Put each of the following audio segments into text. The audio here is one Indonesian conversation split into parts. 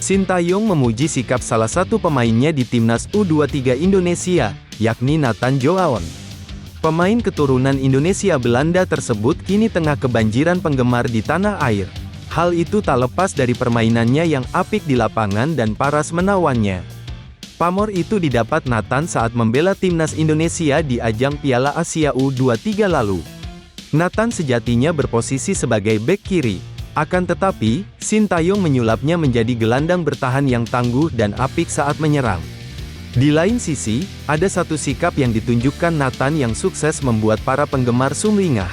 Sintayong memuji sikap salah satu pemainnya di timnas U23 Indonesia, yakni Nathan Joaon. Pemain keturunan Indonesia Belanda tersebut kini tengah kebanjiran penggemar di tanah air. Hal itu tak lepas dari permainannya yang apik di lapangan dan paras menawannya. Pamor itu didapat Nathan saat membela timnas Indonesia di ajang Piala Asia U23 lalu. Nathan sejatinya berposisi sebagai bek kiri. Akan tetapi, Sintayong menyulapnya menjadi gelandang bertahan yang tangguh dan apik saat menyerang. Di lain sisi, ada satu sikap yang ditunjukkan Nathan yang sukses membuat para penggemar sumringah.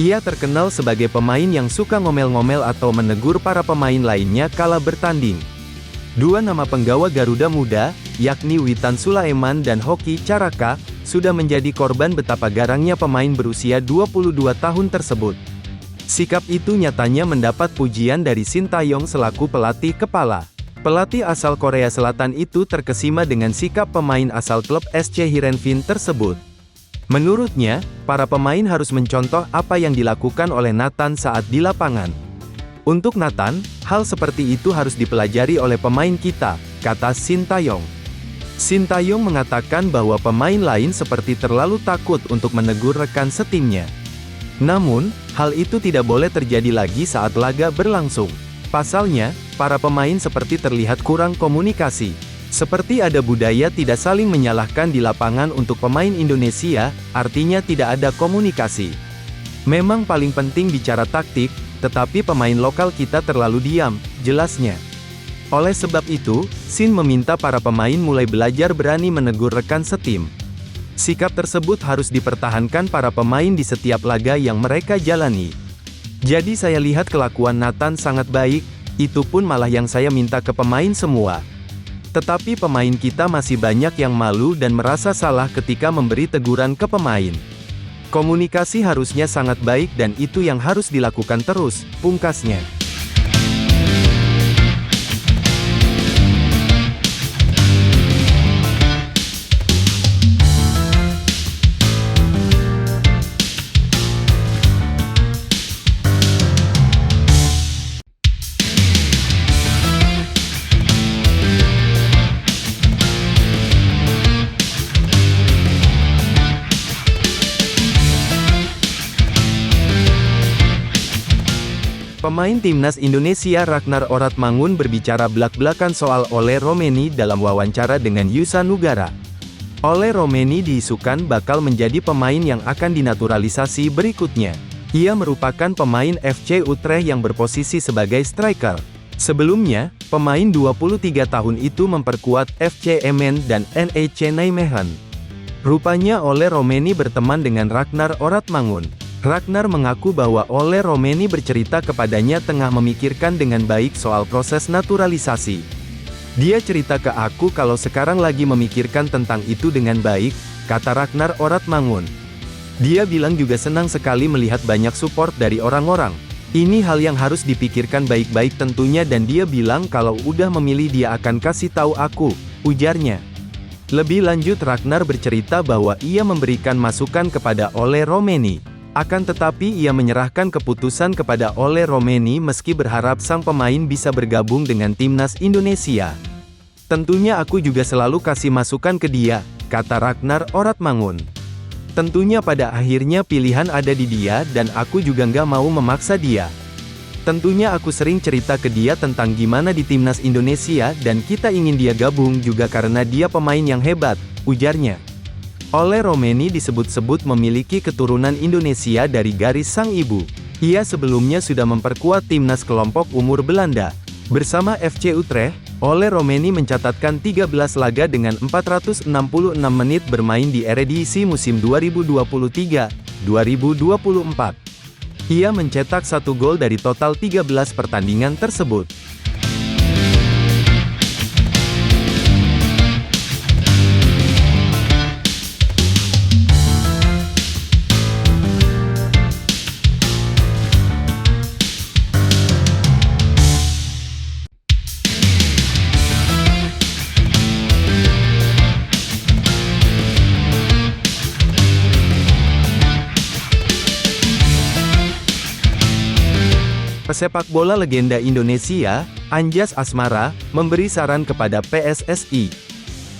Ia terkenal sebagai pemain yang suka ngomel-ngomel atau menegur para pemain lainnya kala bertanding. Dua nama penggawa Garuda Muda, yakni Witan Sulaiman dan Hoki Caraka, sudah menjadi korban betapa garangnya pemain berusia 22 tahun tersebut. Sikap itu nyatanya mendapat pujian dari Sintayong selaku pelatih kepala. Pelatih asal Korea Selatan itu terkesima dengan sikap pemain asal klub SC Heerenveen tersebut. Menurutnya, para pemain harus mencontoh apa yang dilakukan oleh Nathan saat di lapangan. Untuk Nathan, hal seperti itu harus dipelajari oleh pemain kita, kata Sintayong. Sintayong mengatakan bahwa pemain lain seperti terlalu takut untuk menegur rekan setimnya. Namun, hal itu tidak boleh terjadi lagi saat laga berlangsung. Pasalnya, para pemain seperti terlihat kurang komunikasi. Seperti ada budaya tidak saling menyalahkan di lapangan untuk pemain Indonesia, artinya tidak ada komunikasi. Memang paling penting bicara taktik, tetapi pemain lokal kita terlalu diam, jelasnya. Oleh sebab itu, Sin meminta para pemain mulai belajar berani menegur rekan setim. Sikap tersebut harus dipertahankan para pemain di setiap laga yang mereka jalani. Jadi saya lihat kelakuan Nathan sangat baik, itu pun malah yang saya minta ke pemain semua. Tetapi pemain kita masih banyak yang malu dan merasa salah ketika memberi teguran ke pemain. Komunikasi harusnya sangat baik dan itu yang harus dilakukan terus, pungkasnya. Pemain timnas Indonesia Ragnar Oratmangun berbicara belak-belakan soal Ole Romeni dalam wawancara dengan Yusa Nugara. Ole Romeni diisukan bakal menjadi pemain yang akan dinaturalisasi berikutnya. Ia merupakan pemain FC Utrecht yang berposisi sebagai striker. Sebelumnya, pemain 23 tahun itu memperkuat FC Emmen dan NEC Nijmegen. Rupanya Ole Romeni berteman dengan Ragnar Oratmangun. Ragnar mengaku bahwa Ole Romeni bercerita kepadanya tengah memikirkan dengan baik soal proses naturalisasi. Dia cerita ke aku kalau sekarang lagi memikirkan tentang itu dengan baik, kata Ragnar Oratmangun. Dia bilang juga senang sekali melihat banyak support dari orang-orang. Ini hal yang harus dipikirkan baik-baik tentunya dan dia bilang kalau udah memilih dia akan kasih tahu aku, ujarnya. Lebih lanjut Ragnar bercerita bahwa ia memberikan masukan kepada Ole Romeni. Akan tetapi ia menyerahkan keputusan kepada Ole Romeni meski berharap sang pemain bisa bergabung dengan timnas Indonesia. Tentunya aku juga selalu kasih masukan ke dia, kata Ragnar Oratmangun. Tentunya pada akhirnya pilihan ada di dia dan aku juga nggak mau memaksa dia. Tentunya aku sering cerita ke dia tentang gimana di timnas Indonesia dan kita ingin dia gabung juga karena dia pemain yang hebat, ujarnya. Ole Romeni disebut-sebut memiliki keturunan Indonesia dari garis sang ibu. Ia sebelumnya sudah memperkuat timnas kelompok umur Belanda. Bersama FC Utrecht, Ole Romeni mencatatkan 13 laga dengan 466 menit bermain di Eredivisie musim 2023-2024. Ia mencetak 1 gol dari total 13 pertandingan tersebut. Pesepak bola legenda Indonesia, Anjas Asmara, memberi saran kepada PSSI.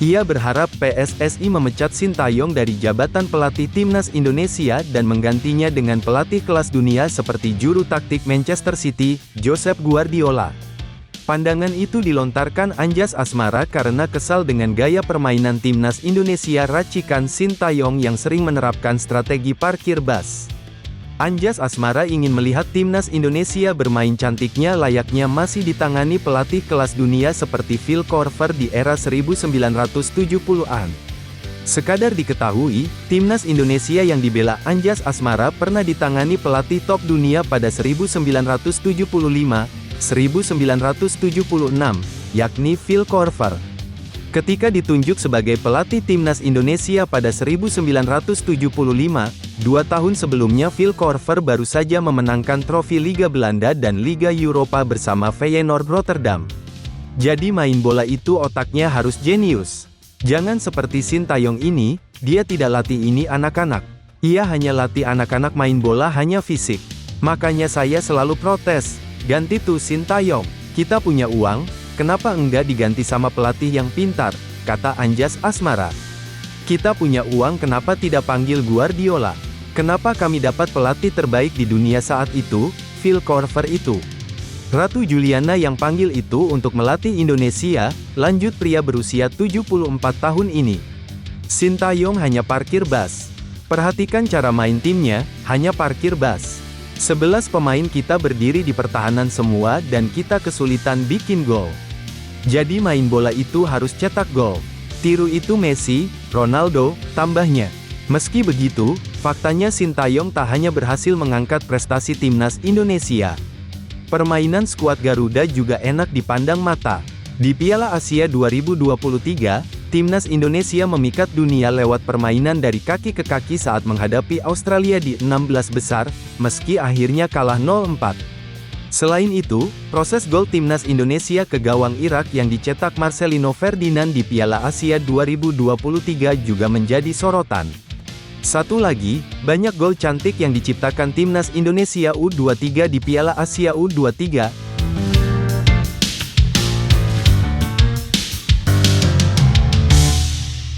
Ia berharap PSSI memecat Sintayong dari jabatan pelatih timnas Indonesia dan menggantinya dengan pelatih kelas dunia seperti juru taktik Manchester City, Josep Guardiola. Pandangan itu dilontarkan Anjas Asmara karena kesal dengan gaya permainan timnas Indonesia racikan Sintayong yang sering menerapkan strategi parkir bas. Anjas Asmara ingin melihat timnas Indonesia bermain cantiknya layaknya masih ditangani pelatih kelas dunia seperti Phil Korver di era 1970-an. Sekadar diketahui, timnas Indonesia yang dibela Anjas Asmara pernah ditangani pelatih top dunia pada 1975, 1976, yakni Phil Korver. Ketika ditunjuk sebagai pelatih timnas Indonesia pada 1975, 2 tahun sebelumnya Phil Korver baru saja memenangkan trofi Liga Belanda dan Liga Eropa bersama Feyenoord Rotterdam. Jadi main bola itu otaknya harus jenius. Jangan seperti Sintayong ini, dia tidak latih ini anak-anak. Ia hanya latih anak-anak main bola hanya fisik. Makanya saya selalu protes, ganti tuh Sintayong, kita punya uang, kenapa enggak diganti sama pelatih yang pintar, kata Anjas Asmara. Kita punya uang kenapa tidak panggil Guardiola? Kenapa kami dapat pelatih terbaik di dunia saat itu, Phil Korver itu? Ratu Juliana yang panggil itu untuk melatih Indonesia, lanjut pria berusia 74 tahun ini. Sintayong hanya parkir bas. Perhatikan cara main timnya, hanya parkir bas. 11 pemain kita berdiri di pertahanan semua dan kita kesulitan bikin gol. Jadi main bola itu harus cetak gol. Tiru itu Messi, Ronaldo, tambahnya. Meski begitu, faktanya Sintayong tak hanya berhasil mengangkat prestasi timnas Indonesia. Permainan skuad Garuda juga enak dipandang mata. Di Piala Asia 2023, timnas Indonesia memikat dunia lewat permainan dari kaki ke kaki saat menghadapi Australia di 16 besar, meski akhirnya kalah 0-4. Selain itu, proses gol timnas Indonesia ke gawang Irak yang dicetak Marcelino Ferdinand di Piala Asia 2023 juga menjadi sorotan. Satu lagi, banyak gol cantik yang diciptakan timnas Indonesia U23 di Piala Asia U23,